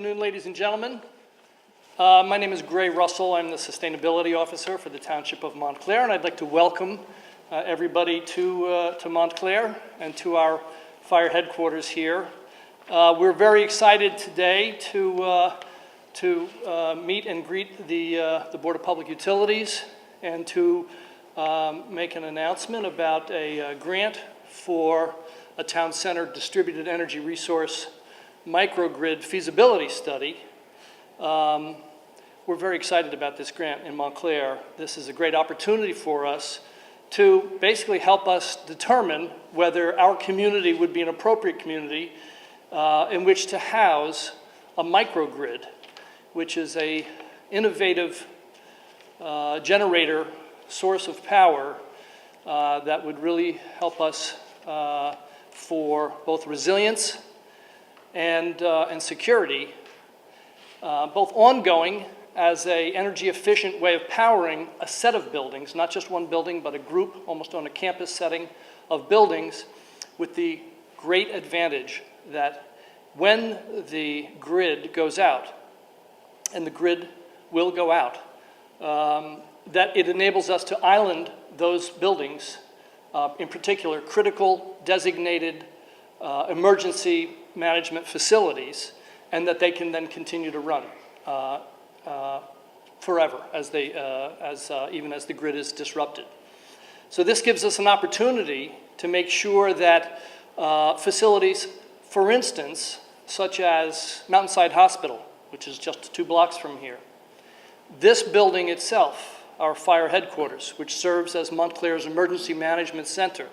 afternoon, ladies and gentlemen. My name is Gray Russell. I'm the Sustainability Officer for the Township of Montclair, and I'd like to welcome everybody to Montclair and to our fire headquarters here. We're very excited today to meet and greet the Board of Public Utilities and to make an announcement about a grant for a town center distributed energy resource microgrid feasibility study. We're very excited about this grant in Montclair. This is a great opportunity for us to basically help us determine whether our community would be an appropriate community in which to house a microgrid, which is an innovative generator source of power that would really help us for both resilience and security, both ongoing as an energy efficient way of powering a set of buildings, not just one building, but a group, almost on a campus setting of buildings, with the great advantage that when the grid goes out, and the grid will go out, that it enables us to island those buildings, in particular critical designated emergency management facilities, and that they can then continue to run forever even as the grid is disrupted. So this gives us an opportunity to make sure that facilities, for instance, such as Mountainside Hospital, which is just 2 blocks from here, this building itself, our fire headquarters, which serves as Montclair's emergency management center.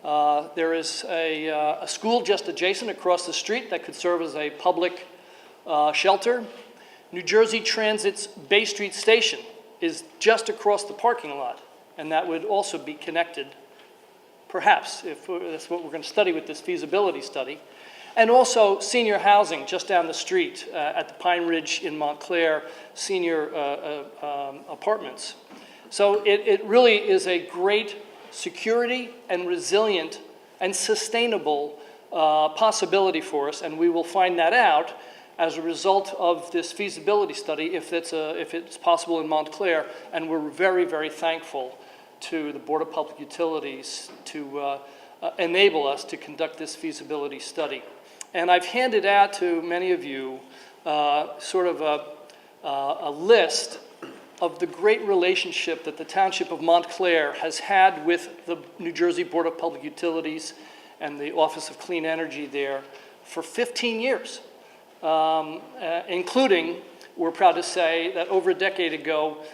There is a school just adjacent across the street that could serve as a public shelter. New Jersey Transit's Bay Street station is just across the parking lot, and that would also be connected, perhaps, if that's what we're going to study with this feasibility study. And also senior housing just down the street at the Pine Ridge in Montclair, senior apartments. So it really is a great security and resilient and sustainable possibility for us, and we will find that out as a result of this feasibility study if it's possible in Montclair, and we're very, very thankful to the Board of Public Utilities to enable us to conduct this feasibility study. And I've handed out to many of you sort of a list of the great relationship that the Township of Montclair has had with the New Jersey Board of Public Utilities and the Office of Clean Energy there for 15 years, including, we're proud to say, that over a decade ago,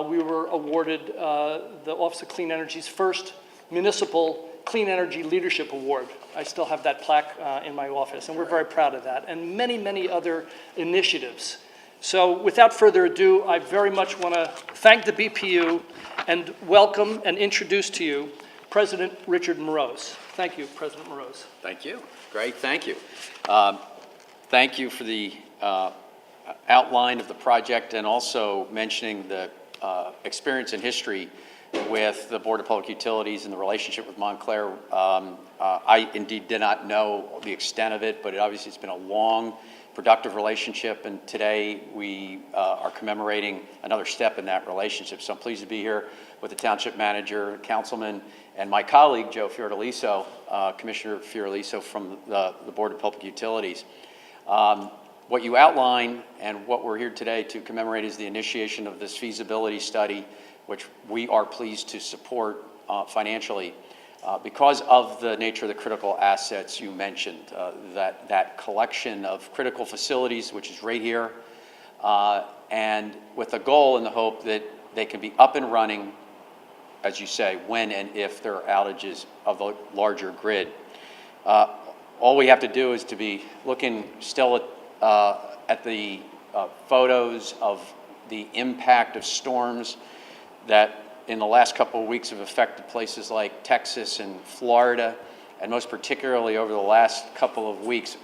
we were awarded the Office of Clean Energy's first municipal Clean Energy Leadership Award. I still have that plaque in my office, and we're very proud of that, and many, many other initiatives. So without further ado, I very much want to thank the BPU and welcome and introduce to you President Richard Moroz. Thank you, President Moroz. Thank you. Great, thank you. Thank you for the outline of the project and also mentioning the experience and history with the Board of Public Utilities and the relationship with Montclair. I indeed did not know the extent of it, but obviously it's been a long, productive relationship, and today we are commemorating another step in that relationship. So I'm pleased to be here with the Township Manager, Councilman, and my colleague, Joe Fiordaliso, Commissioner Fiordaliso from the Board of Public Utilities. What you outline and what we're here today to commemorate is the initiation of this feasibility study, which we are pleased to support financially because of the nature of the critical assets you mentioned, that collection of critical facilities, which is right here, and with the goal and the hope that they can be up and running, as you say, when and if there are outages of a larger grid. All we have to do is to be looking still at the photos of the impact of storms that in the last couple of weeks have affected places like Texas and Florida, and most particularly over the last couple of weeks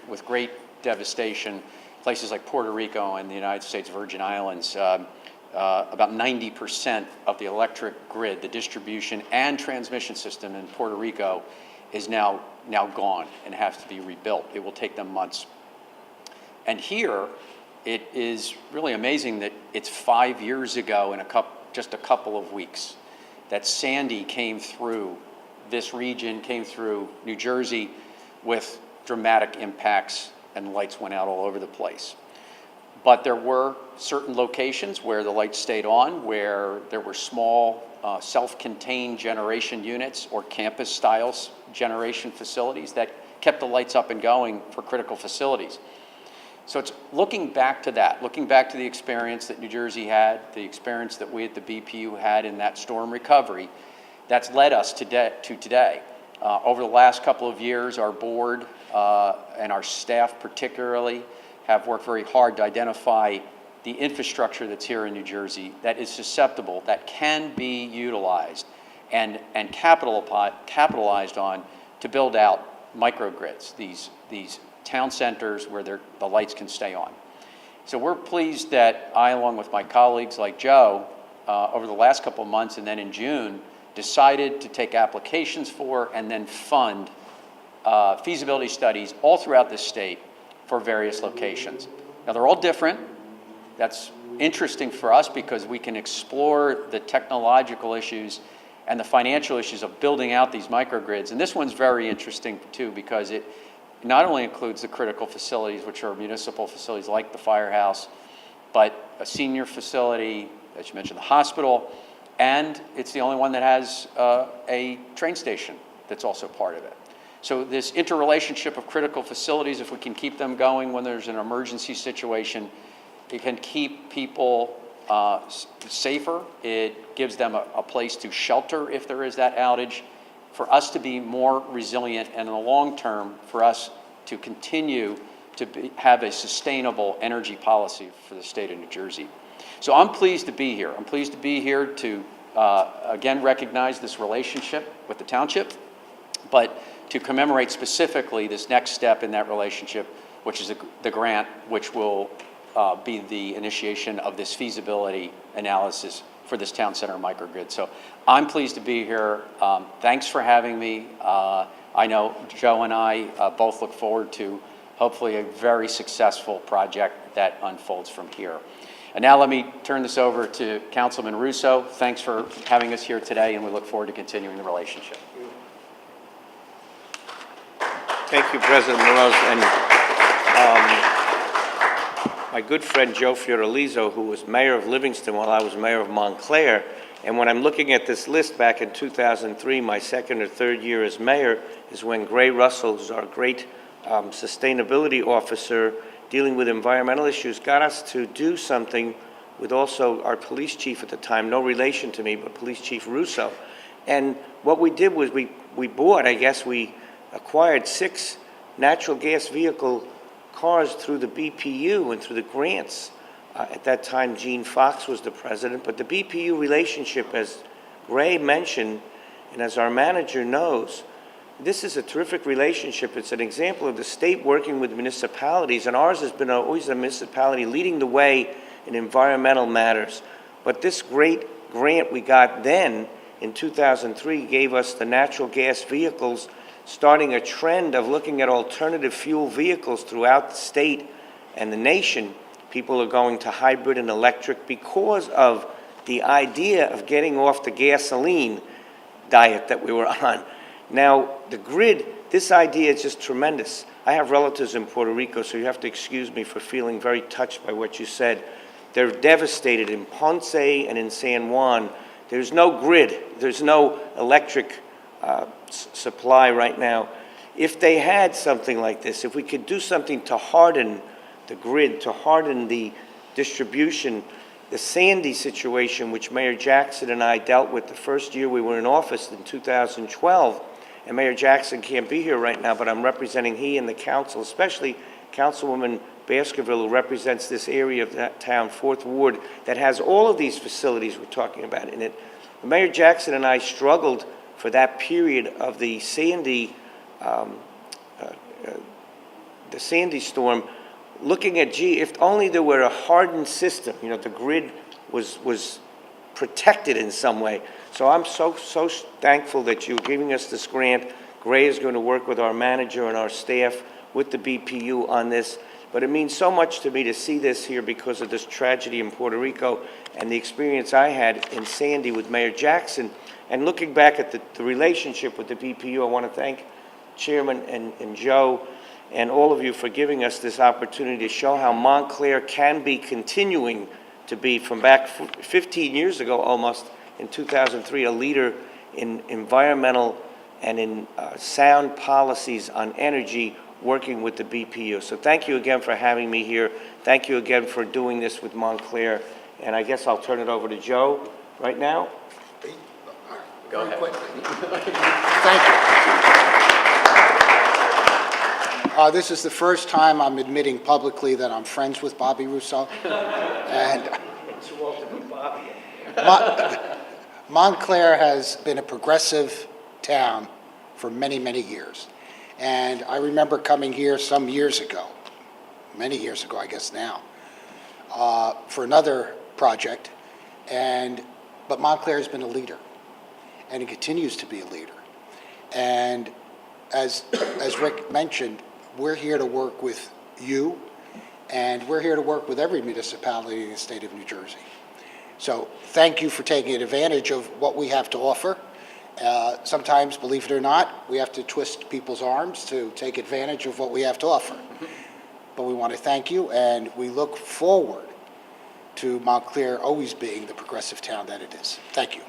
with great devastation, places like Puerto Rico and the United States Virgin Islands. About 90% of the electric grid, the distribution and transmission system in Puerto Rico is now gone and has to be rebuilt. It will take them months. And here, it is really amazing that it's 5 years ago in just a couple of weeks that Sandy came through this region, came through New Jersey with dramatic impacts, and lights went out all over the place. But there were certain locations where the lights stayed on, where there were small self-contained generation units or campus-style generation facilities that kept the lights up and going for critical facilities. So it's looking back to that, looking back to the experience that New Jersey had, the experience that we at the BPU had in that storm recovery, that's led us to today. Over the last couple of years, our board and our staff particularly have worked very hard to identify the infrastructure that's here in New Jersey that is susceptible, that can be utilized and capitalized on to build out microgrids, these town centers where the lights can stay on. So we're pleased that I, along with my colleagues like Joe, over the last couple of months and then in June, decided to take applications for and then fund feasibility studies all throughout the state for various locations. Now they're all different. That's interesting for us because we can explore the technological issues and the financial issues of building out these microgrids. And this one's very interesting too because it not only includes the critical facilities, which are municipal facilities like the firehouse, but a senior facility, as you mentioned, the hospital, and it's the only one that has a train station that's also part of it. So this interrelationship of critical facilities, if we can keep them going when there's an emergency situation, it can keep people safer. It gives them a place to shelter if there is that outage. For us to be more resilient and in the long term, for us to continue to have a sustainable energy policy for the state of New Jersey. So I'm pleased to be here. I'm pleased to be here to, again, recognize this relationship with the township, but to commemorate specifically this next step in that relationship, which is the grant, which will be the initiation of this feasibility analysis for this town center microgrid. So I'm pleased to be here. Thanks for having me. I know Joe and I both look forward to hopefully a very successful project that unfolds from here. And now let me turn this over to Councilman Russo. Thanks for having us here today, and we look forward to continuing the relationship. Thank you, President Moroz. And my good friend Joe Fioralizzo, who was mayor of Livingston while I was mayor of Montclair, and when I'm looking at this list back in 2003, my second or third year as mayor is when Gray Russell, who's our great sustainability officer dealing with environmental issues, got us to do something with also our police chief at the time, no relation to me, but Police Chief Russo. And what we did was we acquired 6 natural gas vehicle cars through the BPU and through the grants. At that time, Gene Fox was the president, but the BPU relationship, as Ray mentioned, and as our manager knows, this is a terrific relationship. It's an example of the state working with municipalities, and ours has been always a municipality leading the way in environmental matters. But this great grant we got then in 2003 gave us the natural gas vehicles, starting a trend of looking at alternative fuel vehicles throughout the state and the nation. People are going to hybrid and electric because of the idea of getting off the gasoline diet that we were on. Now, the grid, this idea is just tremendous. I have relatives in Puerto Rico, so you have to excuse me for feeling very touched by what you said. They're devastated in Ponce and in San Juan. There's no grid. There's no electric supply right now. If they had something like this, if we could do something to harden the grid, to harden the distribution, the Sandy situation, which Mayor Jackson and I dealt with the first year we were in office in 2012, and Mayor Jackson can't be here right now, but I'm representing he and the council, especially Councilwoman Baskerville, who represents this area of that town, 4th Ward, that has all of these facilities we're talking about in it. Mayor Jackson and I struggled for that period of the Sandy storm, looking at, gee, if only there were a hardened system, you know, the grid was protected in some way. So I'm so thankful that you're giving us this grant. Gray is going to work with our manager and our staff with the BPU on this. but it means so much to me to see this here because of this tragedy in Puerto Rico and the experience I had in Sandy with Mayor Jackson. And looking back at the relationship with the BPU, I want to thank Chairman and Joe and all of you for giving us this opportunity to show how Montclair can be continuing to be, from back 15 years ago almost, in 2003, a leader in environmental and in sound policies on energy, working with the BPU. So thank you again for having me here. Thank you again for doing this with Montclair. And I guess I'll turn it over to Joe right now. Go ahead. Thank you. This is the first time I'm admitting publicly that I'm friends with Bobby Rousseau. And Montclair has been a progressive town for many, many years. And I remember coming here some years ago, many years ago, I guess now, for another project. But Montclair has been a leader, and it continues to be a leader. And as Rick mentioned, we're here to work with you, and we're here to work with every municipality in the state of New Jersey. So thank you for taking advantage of what we have to offer. Sometimes, believe it or not, we have to twist people's arms to take advantage of what we have to offer. But we want to thank you, and we look forward to Montclair always being the progressive town that it is. Thank you.